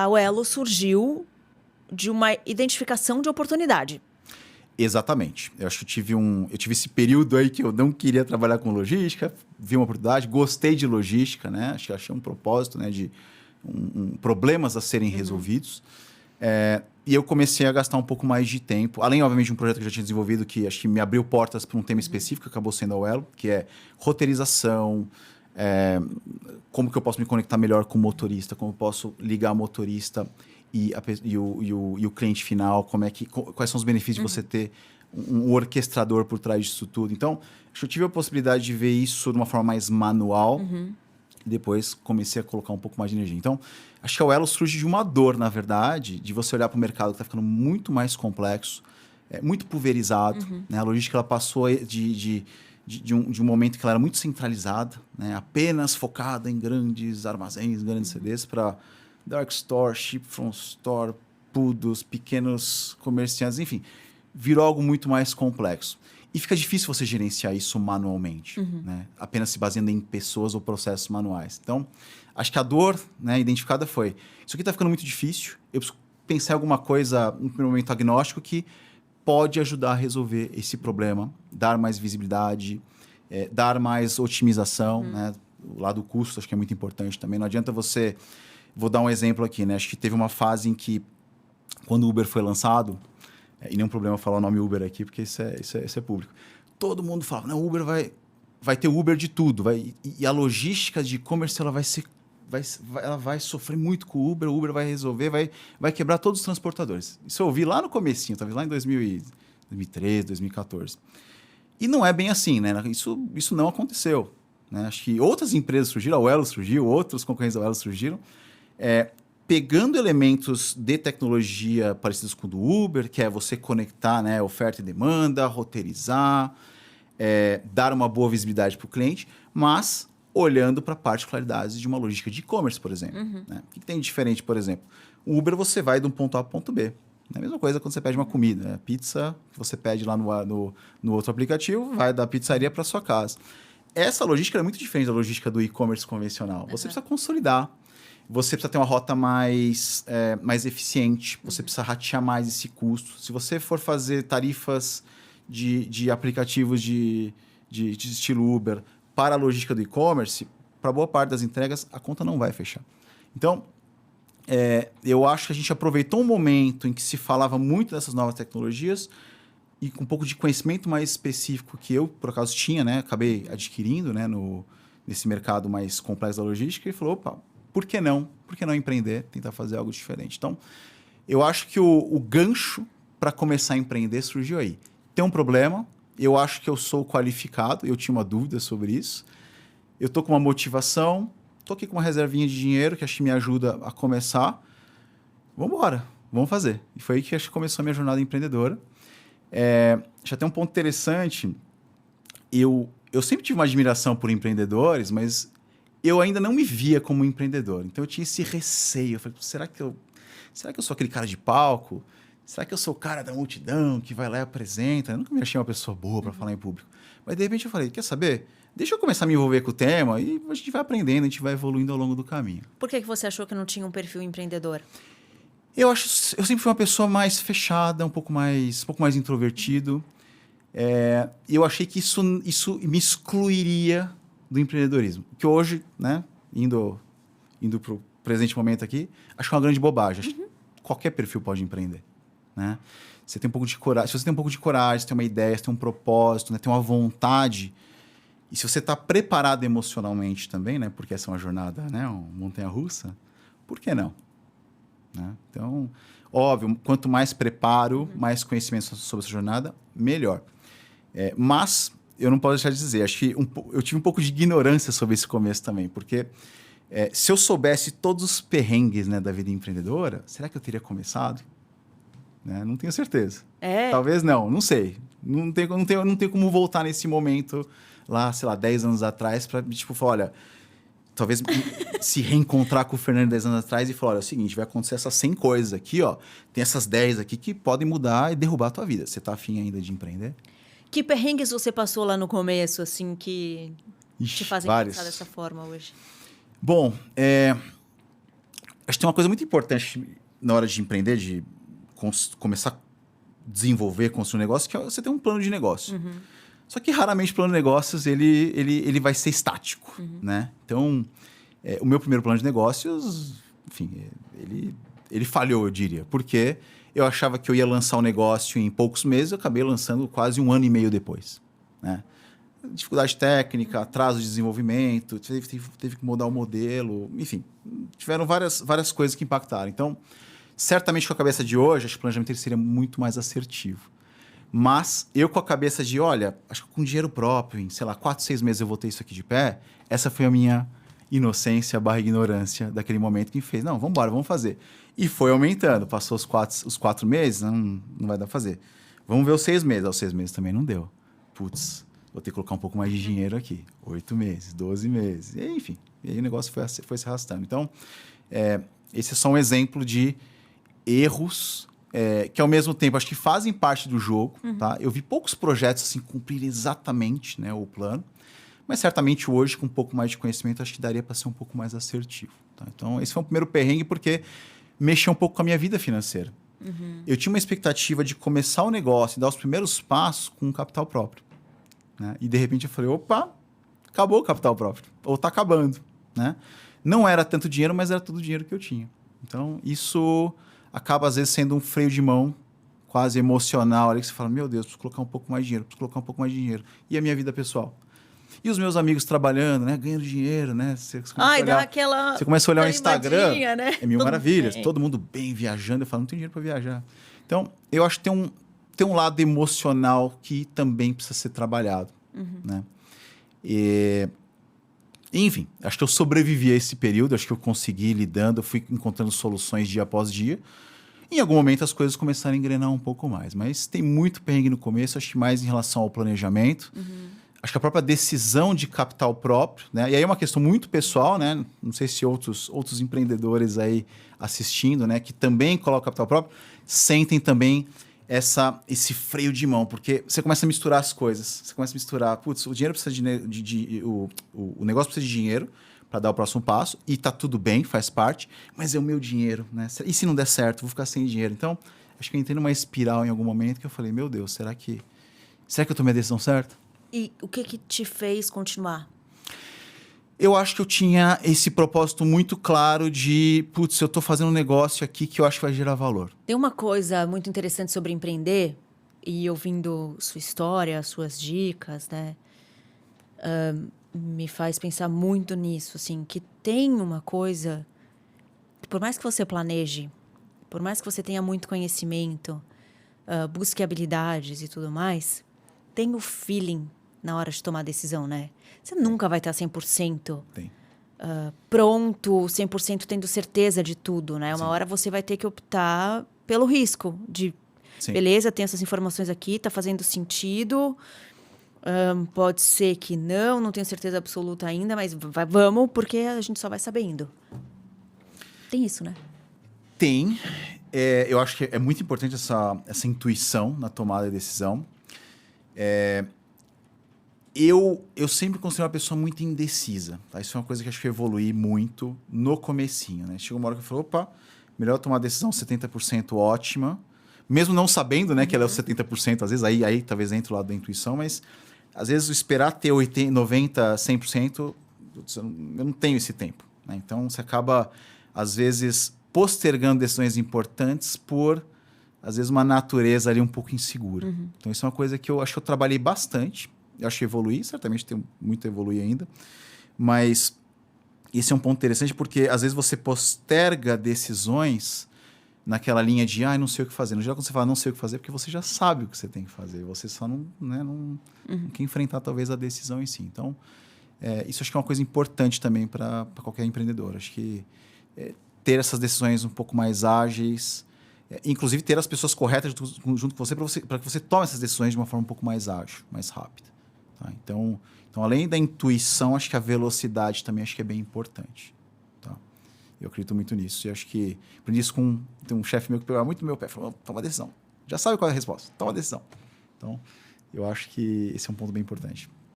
o Elo surgiu de uma identificação de oportunidade. Exatamente. Eu acho que eu tive esse período aí que eu não queria trabalhar com logística, vi uma oportunidade, gostei de logística, né? Achei um propósito, né, de problemas a serem resolvidos. E eu comecei a gastar um pouco mais de tempo, além, obviamente, de um projeto que eu já tinha desenvolvido, que acho que me abriu portas para um tema específico, que acabou sendo o Elo, que é roteirização, como que eu posso me conectar melhor com o motorista, como eu posso ligar o motorista e o cliente final, quais são os benefícios de você ter um orquestrador por trás disso tudo. Então, acho que eu tive a possibilidade de ver isso de uma forma mais manual, e depois comecei a colocar um pouco mais de energia. Então, acho que o Elo surge de uma dor, na verdade, de você olhar para o mercado que está ficando muito mais complexo, muito pulverizado. Né? A logística ela passou de um momento que ela era muito centralizada, né? Apenas focada em grandes armazéns, grandes CDs, para dark store, ship from store, PUDOs, pequenos comerciantes, enfim, virou algo muito mais complexo. E fica difícil você gerenciar isso manualmente, né? Apenas se baseando em pessoas ou processos manuais. Então, acho que a dor, né, identificada foi: isso aqui está ficando muito difícil, eu preciso pensar em alguma coisa, no primeiro momento agnóstico, que pode ajudar a resolver esse problema, dar mais visibilidade, dar mais otimização, né? O lado do custo acho que é muito importante também. Não adianta você... Vou dar um exemplo aqui, né? Acho que teve uma fase em que, quando o Uber foi lançado, e nenhum problema falar o nome Uber aqui, porque isso é público. Todo mundo falava, não, Uber vai ter Uber de tudo. E a logística de e-commerce ela vai sofrer muito com o Uber vai resolver, vai quebrar todos os transportadores. Isso eu ouvi lá no comecinho, talvez lá em 2013, 2014. E não é bem assim, né? Isso não aconteceu. Né? Acho que outras empresas surgiram, a Elo surgiu, outros concorrentes da Elo surgiram, pegando elementos de tecnologia parecidos com o do Uber, que é você conectar, né, oferta e demanda, roteirizar, dar uma boa visibilidade para o cliente, mas olhando para particularidades de uma logística de e-commerce, por exemplo. Né? O que tem de diferente, por exemplo? O Uber, você vai de um ponto A para o ponto B. É a mesma coisa quando você pede uma comida. Né? Pizza, que você pede lá no outro aplicativo, vai da pizzaria para sua casa. Essa logística é muito diferente da logística do e-commerce convencional. Você precisa consolidar. Você precisa ter uma rota mais eficiente. Você precisa ratear mais esse custo. Se você for fazer tarifas de aplicativos de estilo Uber para a logística do e-commerce, para boa parte das entregas, a conta não vai fechar. Então, eu acho que a gente aproveitou um momento em que se falava muito dessas novas tecnologias e com um pouco de conhecimento mais específico que eu, por acaso, tinha, né? Acabei adquirindo, né? Nesse mercado mais complexo da logística, e falou, opa, por que não? Por que não empreender? Tentar fazer algo diferente. Então, eu acho que o gancho para começar a empreender surgiu aí. Tem um problema, eu acho que eu sou qualificado, eu tinha uma dúvida sobre isso, eu estou com uma motivação, estou aqui com uma reservinha de dinheiro que acho que me ajuda a começar. Vamos embora, vamos fazer. E foi aí que acho que começou a minha jornada empreendedora. Já tem um ponto interessante. Eu sempre tive uma admiração por empreendedores, mas eu ainda não me via como empreendedor. Então eu tinha esse receio. Eu falei, será que eu sou aquele cara de palco? Será que eu sou o cara da multidão que vai lá e apresenta? Eu nunca me achei uma pessoa boa para falar em público. Mas de repente eu falei, quer saber? Deixa eu começar a me envolver com o tema e a gente vai aprendendo, a gente vai evoluindo ao longo do caminho. Por que você achou que não tinha um perfil empreendedor? Eu sempre fui uma pessoa mais fechada, um pouco mais introvertido. E eu achei que isso me excluiria do empreendedorismo. Que hoje, né, indo para o presente momento aqui, acho que é uma grande bobagem. Acho que qualquer perfil pode empreender. Né? Você tem um pouco de coragem. Se você tem um pouco de coragem, você tem uma ideia, você tem um propósito, né, tem uma vontade. E se você está preparado emocionalmente também, né, porque essa é uma jornada, né, uma montanha-russa, por que não? Né? Então, óbvio, quanto mais preparo, mais conhecimento sobre essa jornada, melhor. Mas eu não posso deixar de dizer, acho que eu tive um pouco de ignorância sobre esse começo também, porque se eu soubesse todos os perrengues, né, da vida empreendedora, será que eu teria começado? Né? Não tenho certeza. Talvez não sei. Não tenho como voltar nesse momento lá, sei lá, 10 anos atrás para tipo, falar, olha, talvez se reencontrar com o Fernando 10 anos atrás e falar, olha, é o seguinte, vai acontecer essas 100 coisas aqui, ó, tem essas 10 aqui que podem mudar e derrubar a tua vida. Você tá afim ainda de empreender? Que perrengues você passou lá no começo, assim, que te fazem vários. pensar dessa forma hoje? Bom, acho que tem uma coisa muito importante na hora de empreender, de começar a desenvolver, construir um negócio, que é você ter um plano de negócio. Só que raramente o plano de negócios ele vai ser estático, né? Então, o meu primeiro plano de negócios, enfim, ele falhou, eu diria. Porque eu achava que eu ia lançar um negócio em poucos meses, eu acabei lançando quase 1 ano e meio depois, né? Dificuldade técnica, atraso de desenvolvimento, teve que mudar o modelo, enfim, tiveram várias coisas que impactaram. Então, certamente com a cabeça de hoje, acho que o planejamento ele seria muito mais assertivo. Mas eu com a cabeça de, olha, acho que com dinheiro próprio, em, sei lá, 4, 6 meses eu vou ter isso aqui de pé, essa foi a minha inocência barra ignorância daquele momento que me fez, não, vamos embora, vamos fazer. E foi aumentando, passou os 4 meses, não vai dar pra fazer. Vamos ver os 6 meses. Aos 6 meses também não deu. Putz, vou ter que colocar um pouco mais de dinheiro aqui. 8 meses, 12 meses, e, enfim. E aí o negócio foi se arrastando. Então, esse é só um exemplo de erros que, ao mesmo tempo, acho que fazem parte do jogo. Tá? Eu vi poucos projetos assim, cumprir exatamente, né, o plano. Mas certamente hoje, com um pouco mais de conhecimento, acho que daria para ser um pouco mais assertivo. Tá? Então, esse foi o primeiro perrengue, porque mexeu um pouco com a minha vida financeira. Eu tinha uma expectativa de começar o negócio e dar os primeiros passos com um capital próprio. Né? E, de repente, eu falei, opa, acabou o capital próprio. Ou está acabando. Né? Não era tanto dinheiro, mas era todo o dinheiro que eu tinha. Então, isso acaba, às vezes, sendo um freio de mão quase emocional. Ali que você fala, meu Deus, preciso colocar um pouco mais de dinheiro, E a minha vida pessoal? E os meus amigos trabalhando, né? Ganhando dinheiro, né? Você começa a olhar o Instagram, né? é mil maravilhas. Todo mundo bem viajando. Eu falo, não tem dinheiro para viajar. Então, eu acho que tem um lado emocional que também precisa ser trabalhado. Né? Enfim, acho que eu sobrevivi a esse período. Acho que eu consegui ir lidando. Eu fui encontrando soluções dia após dia. Em algum momento, as coisas começaram a engrenar um pouco mais. Mas tem muito perrengue no começo. Acho que mais em relação ao planejamento. Acho que a própria decisão de capital próprio, né? E aí é uma questão muito pessoal, né? Não sei se outros empreendedores aí assistindo, né? Que também colocam capital próprio, sentem também esse freio de mão, porque você começa a misturar as coisas. Você começa a misturar, putz, o dinheiro precisa o negócio precisa de dinheiro para dar o próximo passo, e tá tudo bem, faz parte, mas é o meu dinheiro, né? E se não der certo, vou ficar sem dinheiro. Então, acho que eu entrei numa espiral em algum momento que eu falei, meu Deus, será que eu tomei a decisão certa? E o que te fez continuar? Eu acho que eu tinha esse propósito muito claro de, putz, eu tô fazendo um negócio aqui que eu acho que vai gerar valor. Tem uma coisa muito interessante sobre empreender, e ouvindo sua história, suas dicas, né? Me faz pensar muito nisso, assim, que tem uma coisa que, por mais que você planeje, por mais que você tenha muito conhecimento, busque habilidades e tudo mais, tem o feeling na hora de tomar a decisão, né? Você nunca vai estar 100% pronto, 100% tendo certeza de tudo, né? Uma hora você vai ter que optar pelo risco de, beleza, tem essas informações aqui, tá fazendo sentido, pode ser que não tenho certeza absoluta ainda, mas vamos, porque a gente só vai sabendo. Tem isso, né? Tem. Eu acho que é muito importante essa intuição na tomada de decisão. Eu sempre considero uma pessoa muito indecisa. Tá? Isso é uma coisa que acho que eu evoluí muito no comecinho. Né? Chegou uma hora que eu falei, opa, melhor tomar a decisão 70% ótima, mesmo não sabendo, né, que ela é o 70%, às vezes aí talvez entre o lado da intuição, mas às vezes esperar ter 80%, 90%, 100%, eu não tenho esse tempo. Né? Então você acaba, às vezes, postergando decisões importantes por, às vezes, uma natureza ali um pouco insegura. Então isso é uma coisa que eu acho que eu trabalhei bastante. Eu acho que evoluí, certamente tem muito a evoluir ainda, mas esse é um ponto interessante porque às vezes você posterga decisões naquela linha de não sei o que fazer. No geral, quando você fala não sei o que fazer, é porque você já sabe o que você tem que fazer, você só não quer enfrentar talvez a decisão em si. Então, isso acho que é uma coisa importante também para qualquer empreendedor. Acho que ter essas decisões um pouco mais ágeis, inclusive ter as pessoas corretas junto com você para que você tome essas decisões de uma forma um pouco mais ágil, mais rápida. Tá? Então, além da intuição, acho que a velocidade também acho que é bem importante. Tá? Eu acredito muito nisso. E acho que aprendi isso tem um chefe meu que pegava muito no meu pé e falou, toma uma decisão. Já sabe qual é a resposta, toma uma decisão. Então, eu acho que esse é um ponto bem importante.